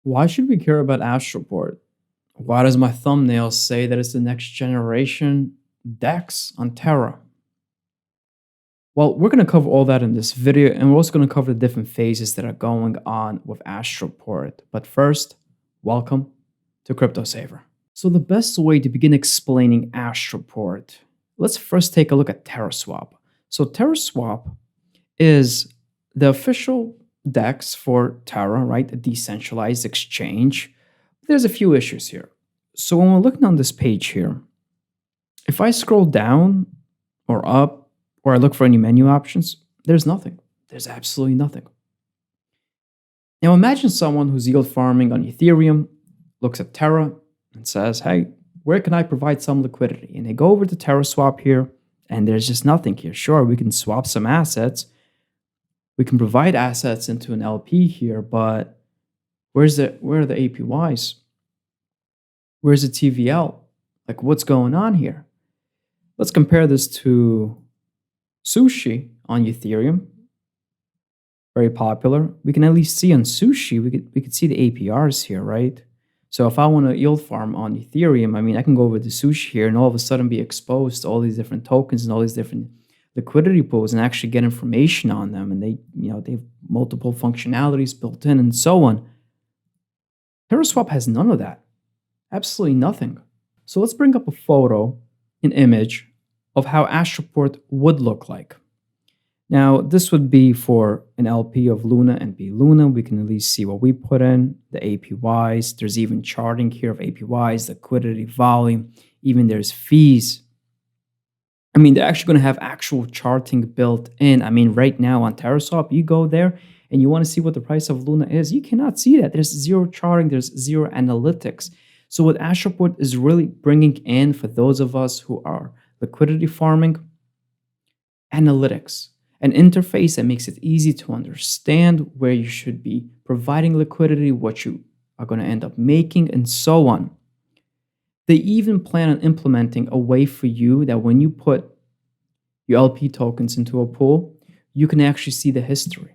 Why should we care about Astroport? Why does my thumbnail say that it's the next generation DEX on Terra? Well, we're going to cover all that in this video, and we're also going to cover the different phases that are going on with Astroport. But first, welcome to Crypto Saver. So the best way to begin explaining Astroport, let's first take a look at Terraswap. So Terraswap is the official DEX for Terra, right? A decentralized exchange. There's a few issues here. So when we're looking on this page here, if I scroll down or up, or I look for any menu options, there's nothing. There's absolutely nothing. Now imagine someone who's yield farming on Ethereum, looks at Terra and says, hey, where can I provide some liquidity? And they go over to Terraswap here, and there's just nothing here. Sure, we can swap some assets. We can provide assets into an LP here, but where are the APYs? Where's the TVL? Like, what's going on here? Let's compare this to Sushi on Ethereum. Very popular. We can at least see on Sushi, we could see the APRs here, right? So if I want to yield farm on Ethereum, I mean, I can go over to Sushi here and all of a sudden be exposed to all these different tokens and all these different liquidity pools and actually get information on them. And they have multiple functionalities built in and so on. Terraswap has none of that. Absolutely nothing. So let's bring up a photo, an image of how Astroport would look like. Now, this would be for an LP of Luna and B Luna. We can at least see what we put in, the APYs. There's even charting here of APYs, liquidity, volume, even there's fees. I mean, they're actually going to have actual charting built in. I mean, right now on Terraswap, you go there and you want to see what the price of Luna is. You cannot see that. There's zero charting, there's zero analytics. So what Astroport is really bringing in for those of us who are liquidity farming, analytics, an interface that makes it easy to understand where you should be providing liquidity, what you are going to end up making, and so on. They even plan on implementing a way for you that when you put your LP tokens into a pool, you can actually see the history.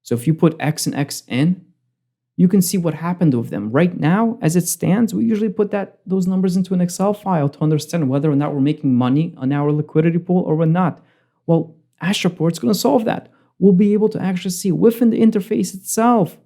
So if you put X and X in, you can see what happened with them. Right now, as it stands, we usually put those numbers into an Excel file to understand whether or not we're making money on our liquidity pool or we're not. Well, Astroport's going to solve that. We'll be able to actually see within the interface itself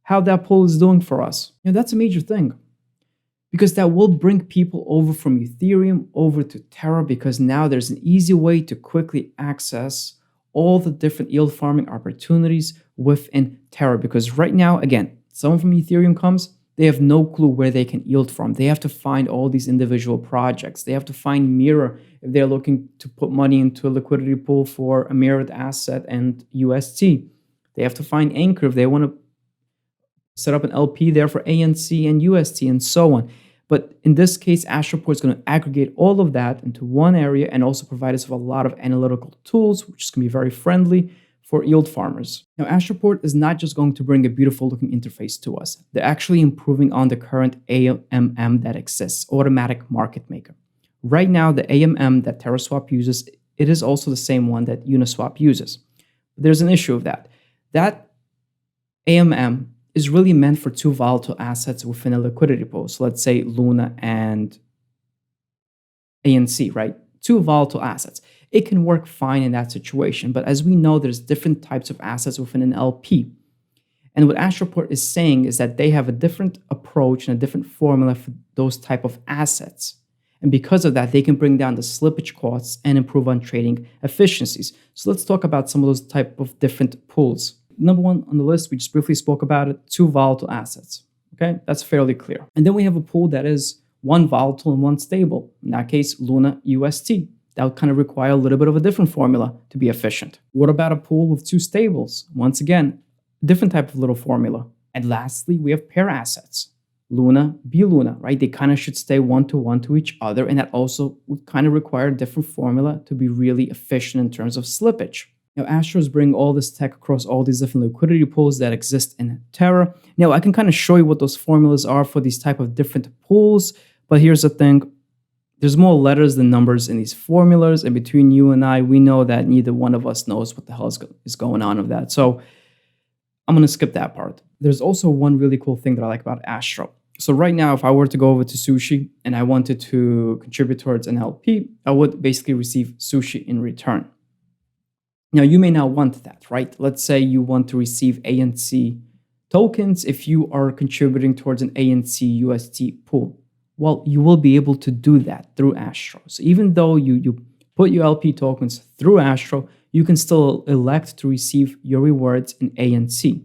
how that pool is doing for us. And that's a major thing, because that will bring people over from Ethereum over to Terra, because now there's an easy way to quickly access all the different yield farming opportunities within Terra. Because right now, again, someone from Ethereum comes, they have no clue where they can yield from. They have to find all these individual projects. They have to find Mirror if they're looking to put money into a liquidity pool for a mirrored asset and UST. They have to find Anchor if they want to set up an LP there for ANC and UST and so on. But in this case, Astroport is going to aggregate all of that into one area and also provide us with a lot of analytical tools, which is going to be very friendly for yield farmers. Now, Astroport is not just going to bring a beautiful looking interface to us. They're actually improving on the current AMM that exists, Automatic Market Maker. Right now, the AMM that Terraswap uses, it is also the same one that Uniswap uses. But there's an issue of that. That AMM is really meant for two volatile assets within a liquidity pool. So let's say Luna and ANC, right? Two volatile assets. It can work fine in that situation, but as we know, there's different types of assets within an LP. And what Astroport is saying is that they have a different approach and a different formula for those type of assets. And because of that, they can bring down the slippage costs and improve on trading efficiencies. So let's talk about some of those type of different pools. Number one on the list, we just briefly spoke about it, two volatile assets. Okay, that's fairly clear. And then we have a pool that is one volatile and one stable. In that case, Luna UST. That would kind of require a little bit of a different formula to be efficient. What about a pool with two stables? Once again, different type of little formula. And lastly, we have pair assets. Luna, B Luna, right? They kind of should stay one-to-one to each other, and that also would kind of require a different formula to be really efficient in terms of slippage. Now, Astros bring all this tech across all these different liquidity pools that exist in Terra. Now, I can kind of show you what those formulas are for these type of different pools, but here's the thing. There's more letters than numbers in these formulas, and between you and I, we know that neither one of us knows what the hell is going on with that. So I'm going to skip that part. there's also one really cool thing that I like about Astro. So right now, if I were to go over to Sushi and I wanted to contribute towards an LP, I would basically receive Sushi in return. Now, you may not want that, right? Let's say you want to receive ANC tokens if you are contributing towards an ANC UST pool. Well, you will be able to do that through Astro. So even though you put your LP tokens through Astro, you can still elect to receive your rewards in ANC.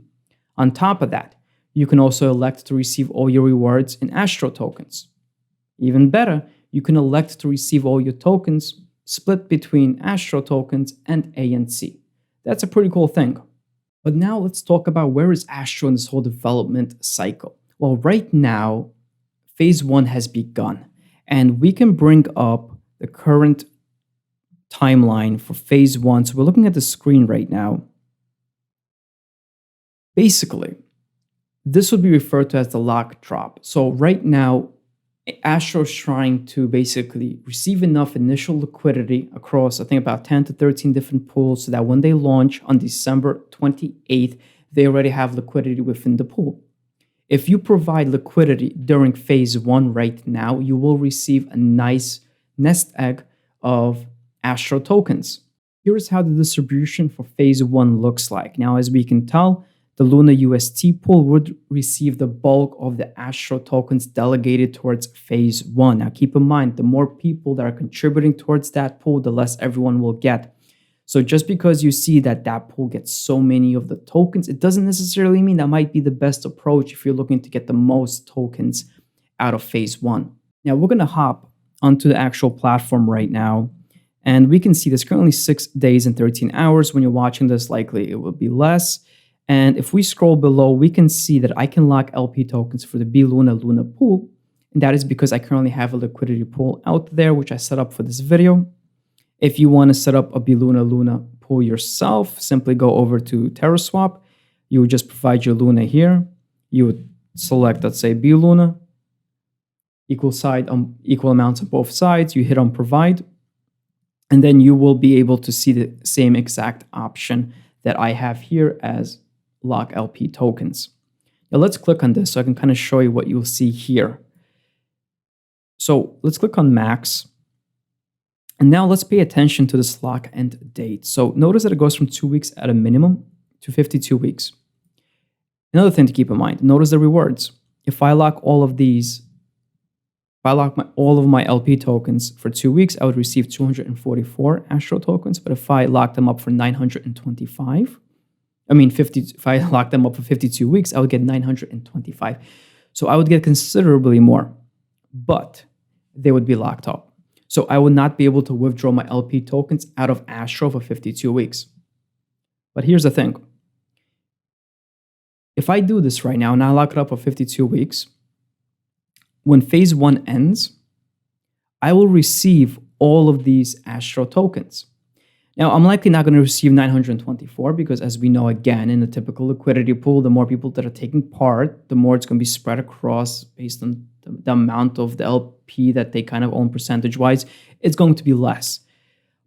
On top of that, you can also elect to receive all your rewards in Astro tokens. Even better, you can elect to receive all your tokens split between Astro tokens and ANC. That's a pretty cool thing. But now let's talk about where is Astro in this whole development cycle. Well, right now, phase 1 has begun, and we can bring up the current timeline for phase 1. So we're looking at the screen right now. Basically, this would be referred to as the Lockdrop. So right now, Astro is trying to basically receive enough initial liquidity across, I think, about 10 to 13 different pools so that when they launch on December 28th, they already have liquidity within the pool. If you provide liquidity during phase 1 right now, you will receive a nice nest egg of Astro tokens. Here's how the distribution for phase 1 looks like. Now, as we can tell, the Luna UST pool would receive the bulk of the Astro tokens delegated towards phase 1. Now, keep in mind, the more people that are contributing towards that pool, the less everyone will get. So just because you see that that pool gets so many of the tokens, it doesn't necessarily mean that might be the best approach if you're looking to get the most tokens out of phase 1. Now, we're going to hop onto the actual platform right now, and we can see there's currently 6 days and 13 hours. When you're watching this, likely it will be less. And if we scroll below, we can see that I can lock LP tokens for the Luna pool. And that is because I currently have a liquidity pool out there, which I set up for this video. If you want to set up a Luna pool yourself, simply go over to Terraswap. You would just provide your Luna here. You would select, let's say, Luna, equal amounts on both sides. You hit on provide. And then you will be able to see the same exact option that I have here as lock LP tokens. Now let's click on this so I can kind of show you what you'll see here. So let's click on max. And now let's pay attention to this lock end date. So notice that it goes from 2 weeks at a minimum to 52 weeks. Another thing to keep in mind, notice the rewards. If I lock all of these, if I lock all of my LP tokens for 2 weeks, I would receive 244 Astro tokens. But if I lock them up for 925, if I lock them up for 52 weeks, I would get 925. So I would get considerably more, but they would be locked up. So I would not be able to withdraw my LP tokens out of Astro for 52 weeks. But here's the thing. If I do this right now and I lock it up for 52 weeks, when phase 1 ends, I will receive all of these Astro tokens. Now, I'm likely not going to receive 924 because, as we know, again, in a typical liquidity pool, the more people that are taking part, the more it's going to be spread across based on the amount of the LP that they kind of own percentage-wise. It's going to be less.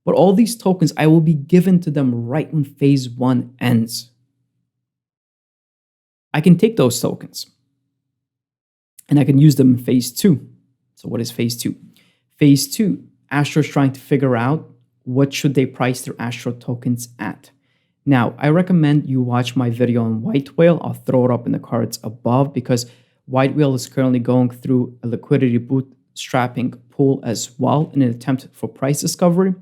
But all these tokens, I will be given to them right when phase 1 ends. I can take those tokens and I can use them in phase 2. So what is phase 2? Phase 2, Astro is trying to figure out what should they price their Astro tokens at. Now, I recommend you watch my video on White Whale. I'll throw it up in the cards above because White Whale is currently going through a liquidity bootstrapping pool as well in an attempt for price discovery.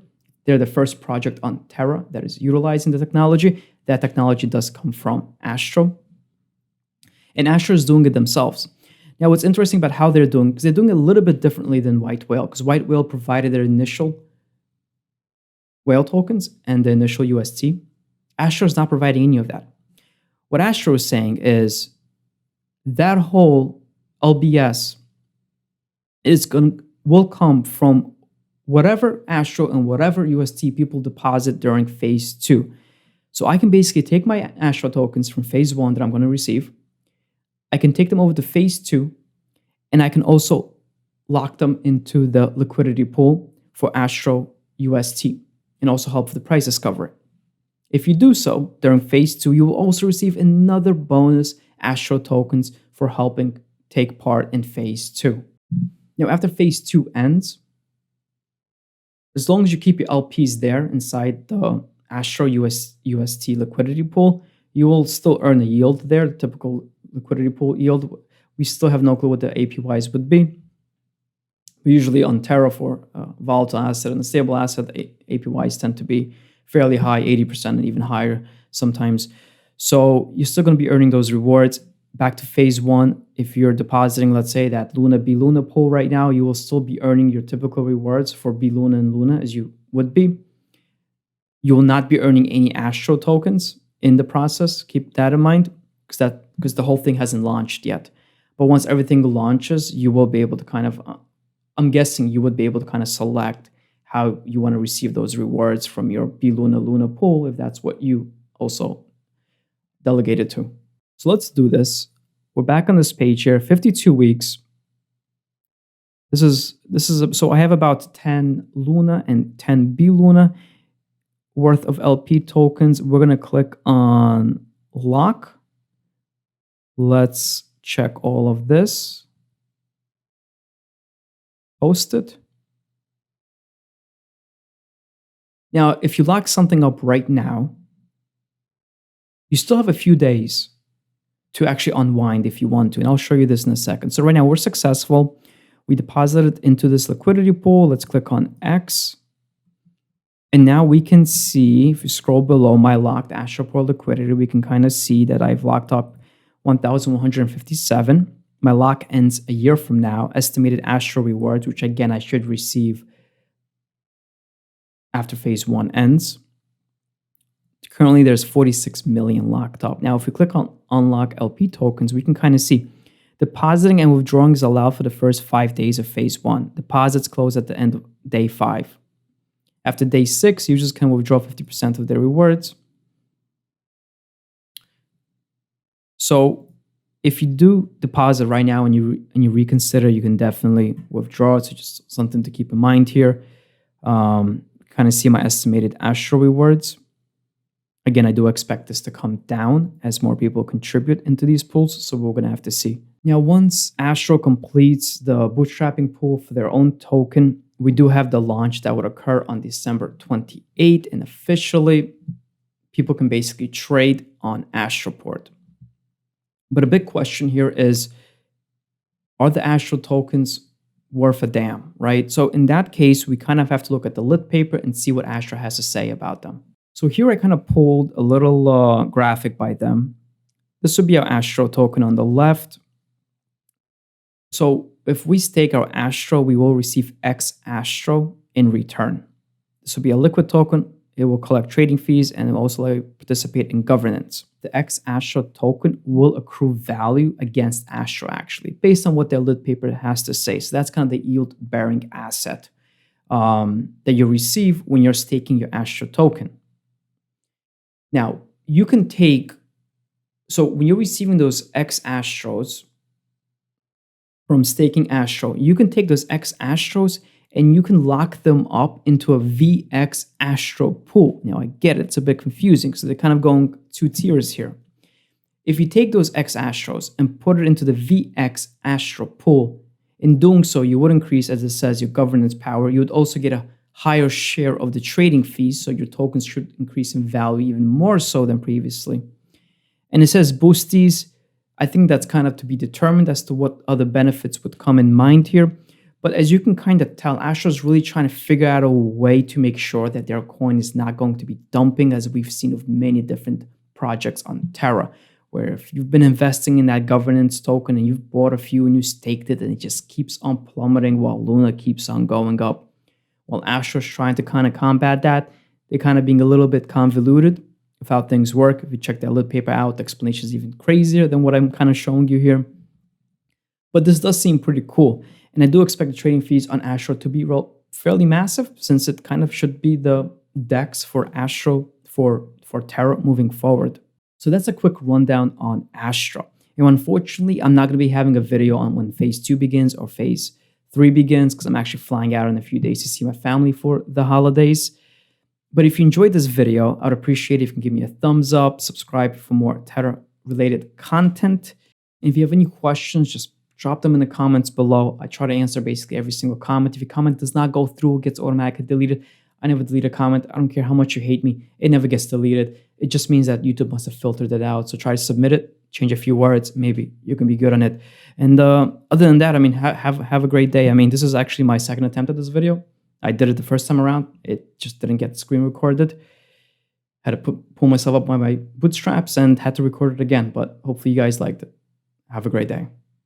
They're the first project on Terra that is utilizing the technology. That technology does come from Astro. And Astro is doing it themselves. Now, what's interesting about how they're doing, because they're doing it a little bit differently than White Whale, because White Whale provided their initial whale tokens and the initial UST. Astro is not providing any of that. What Astro is saying is that whole LBS will come from whatever Astro and whatever UST people deposit during phase 2. So I can basically take my Astro tokens from phase 1 that I'm going to receive. I can take them over to phase 2, and I can also lock them into the liquidity pool for Astro UST and also help with the price discovery. If you do so during phase 2, you will also receive another bonus Astro tokens for helping take part in phase 2. Now, after phase 2 ends, as long as you keep your LPs there inside the Astro UST liquidity pool, you will still earn a yield there, the typical liquidity pool yield. We still have no clue what the APYs would be. Usually on Terra for a volatile asset and a stable asset, APYs tend to be fairly high, 80% and even higher sometimes. So you're still going to be earning those rewards. Back to phase 1, if you're depositing, let's say, that Luna B Luna pool right now, you will still be earning your typical rewards for B Luna and Luna as you would be. You will not be earning any Astro tokens in the process. Keep that in mind because the whole thing hasn't launched yet. But once everything launches, you will be able to kind of, I'm guessing you would be able to kind of select how you want to receive those rewards from your B Luna Luna pool if that's what you also delegated to. So let's do this. We're back on this page here, 52 weeks. So I have about 10 Luna and 10 B Luna worth of LP tokens. We're going to click on lock. Let's check all of this. Post it. Now, if you lock something up right now, you still have a few days to actually unwind if you want to. And I'll show you this in a second. So right now we're successful. We deposited into this liquidity pool. Let's click on X. And now we can see, if you scroll below my locked Astroport liquidity, we can kind of see that I've locked up 1,157. My lock ends a year from now. Estimated Astro rewards, which again, I should receive after phase 1 ends. Currently, there's 46 million locked up. Now, if we click on Unlock LP tokens, we can kind of see depositing and withdrawing is allowed for the first 5 days of phase 1. Deposits close at the end of day 5. After day 6, users can withdraw 50% of their rewards. So if you do deposit right now and you reconsider, you can definitely withdraw. So just something to keep in mind here. Kind of see my estimated Astro rewards. Again, I do expect this to come down as more people contribute into these pools, so we're going to have to see. Now, once Astro completes the bootstrapping pool for their own token, we do have the launch that would occur on December 28th, and officially, people can basically trade on Astroport. But a big question here is, are the Astro tokens worth a damn, right? So in that case, we kind of have to look at the lit paper and see what Astro has to say about them. So here I kind of pulled a little graphic by them. This would be our Astro token on the left. So if we stake our Astro, we will receive X Astro in return. This will be a liquid token. It will collect trading fees and it will also participate in governance. The X Astro token will accrue value against Astro actually, based on what their lit paper has to say. So that's kind of the yield-bearing asset that you receive when you're staking your Astro token. Now, you can take, so when you're receiving those X Astros from staking Astro, you can take those X Astros and you can lock them up into a VX Astro pool. Now, I get it, it's a bit confusing, so they're kind of going 2 tiers here. If you take those X Astros and put it into the VX Astro pool, in doing so, you would increase, as it says, your governance power. You would also get a higher share of the trading fees, so your tokens should increase in value even more so than previously. And it says boosties. I think that's kind of to be determined as to what other benefits would come in mind here. But as you can kind of tell, Astro's really trying to figure out a way to make sure that their coin is not going to be dumping, as we've seen with many different projects on Terra, where if you've been investing in that governance token and you've bought a few and you staked it and it just keeps on plummeting while Luna keeps on going up. While Astro's trying to kind of combat that, they're kind of being a little bit convoluted with how things work. If you check that lit paper out, the explanation is even crazier than what I'm kind of showing you here. But this does seem pretty cool. And I do expect the trading fees on Astro to be fairly massive, since it kind of should be the DEX for Astro for Terra moving forward. So that's a quick rundown on Astro. And unfortunately, I'm not going to be having a video on when phase 2 begins or phase 3 begins, because I'm actually flying out in a few days to see my family for the holidays. But if you enjoyed this video, I'd appreciate it if you can give me a thumbs up, subscribe for more Terra-related content. And if you have any questions, just drop them in the comments below. I try to answer basically every single comment. If your comment does not go through, it gets automatically deleted. I never delete a comment. I don't care how much you hate me. It never gets deleted. It just means that YouTube must have filtered it out. So try to submit it, change a few words. Maybe you can be good on it. And other than that, I mean, have a great day. I mean, this is actually my second attempt at this video. I did it the first time around. It just didn't get screen recorded. Had to pull myself up by my bootstraps and had to record it again. But hopefully you guys liked it. Have a great day.